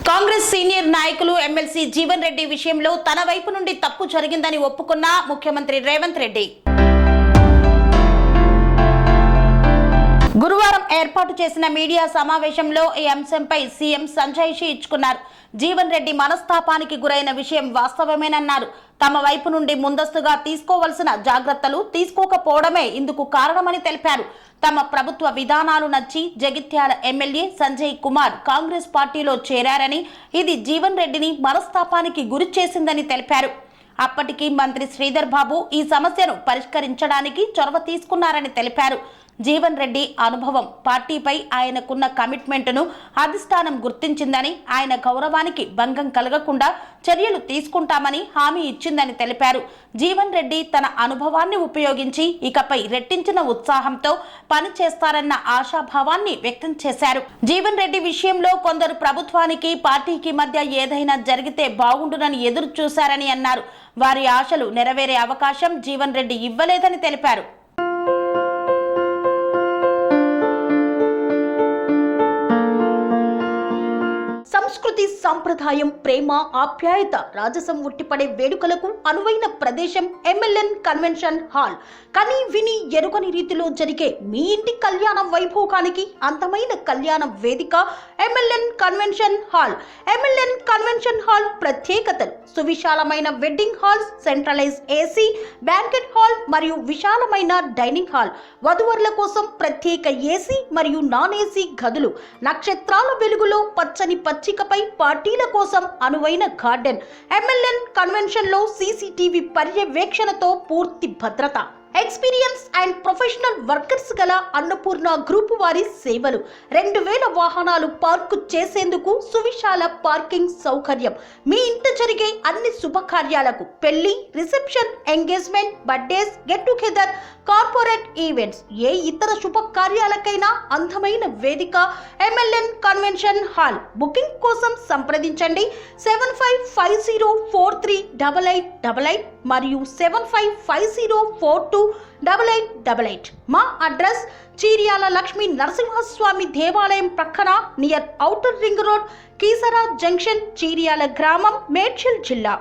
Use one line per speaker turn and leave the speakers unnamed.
Congress senior నాయకులు MLC Jeevan Reddy విషయంలో తన వైపు నుండి తప్పు జరిగిందని ఒప్పుకున్న ముఖ్యమంత్రి రేవంత్ రెడ్డి గురువారం ఏర్పాటు చేసిన మీడియా సమావేశంలో ఈ అంశంపై సీఎం సంజాయిషీ ఇచ్చుకున్నారు. జీవన్ రెడ్డి మనస్తాపానికి గురైన విషయం వాస్తవమేనన్నారు. తమ వైపు నుండి ముందస్తుగా తీసుకోవాల్సిన జాగ్రత్తలు తీసుకోకపోవడమే ఇందుకు కారణమని తెలిపారు. తమ ప్రభుత్వ విధానాలు నచ్చి జగిత్యాల ఎమ్మెల్యే సంజయ్ కుమార్ కాంగ్రెస్ పార్టీలో చేరారని, ఇది జీవన్ రెడ్డిని మనస్తాపానికి గురి చేసిందని తెలిపారు. అప్పటికి మంత్రి శ్రీధర్ బాబు ఈ సమస్యను పరిష్కరించడానికి చొరవ తీసుకున్నారని తెలిపారు. జీవన్ రెడ్డి అనుభవం, పార్టీపై ఆయనకున్న కమిట్మెంట్ను అధిష్టానం గుర్తించిందని, ఆయన గౌరవానికి భంగం కలగకుండా చర్యలు తీసుకుంటామని హామీ ఇచ్చిందని తెలిపారు. జీవన్ రెడ్డి తన అనుభవాన్ని ఉపయోగించి ఇకపై రెట్టించిన ఉత్సాహంతో పనిచేస్తారన్న ఆశాభావాన్ని వ్యక్తం చేశారు. జీవన్ రెడ్డి విషయంలో కొందరు ప్రభుత్వానికి పార్టీకి మధ్య ఏదైనా జరిగితే బాగుండునని ఎదురు చూశారని అన్నారు. వారి ఆశలు నెరవేరే అవకాశం జీవన్ రెడ్డి ఇవ్వలేదని తెలిపారు. సంస్కృతి, సంప్రదాయం, ప్రేమ, ఆప్యాయత, రాజసం ఉట్టిపడే వేడుకలకు అనువైన ప్రదేశం ఎంఎల్ఎన్ కన్వెన్షన్ హాల్. కని విని ఎరుగని రీతిలో జరిగే మీ ఇంటి కళ్యాణ వైభోగానికి అందమైన కళ్యాణ వేదిక MLN convention hall. MLN convention hall ప్రత్యేకతలు: సువిశాలమైన wedding halls, centralise AC banquet hall మరియు విశాలమైన డైనింగ్ హాల్, వధువరుల కోసం ప్రత్యేక ఏసీ మరియు నాన్ ఏసీ గదులు, నక్షత్రాల వెలుగులో పచ్చని పచ్చికపై పార్టీల కోసం అనువైన గార్డెన్. ఎంఎల్ఎన్ కన్వెన్షన్ లో సీసీటీవీ పర్యవేక్షణతో పూర్తి భద్రత. ఎక్స్పీరియన్స్ అండ్ ప్రొఫెషనల్ వర్కర్స్ గల అన్నపూర్ణ గ్రూప్ వారి సేవలు. 2000 వాహనాలు పార్కు చేసేందుకు సువిశాల పార్కింగ్ సౌకర్యం. మీ ఇంట జరిగే అన్ని శుభకార్యాలకు, పెళ్లి, reception, engagement, birthdays, get together, corporate events, ఏ ఇతర శుభకార్యాలకైనా అందమైన వేదిక ఎంఎల్ఎన్ కన్వెన్షన్ హాల్. బుకింగ్ కోసం సంప్రదించండి 7550438888 మరియు 7550428888. మా అడ్రస్ చీర్యాల లక్ష్మీ నరసింహస్వామి దేవాలయం ప్రక్కన, near outer ring road, Keesara junction, Cheeryal గ్రామం, మేడ్చల్ జిల్లా.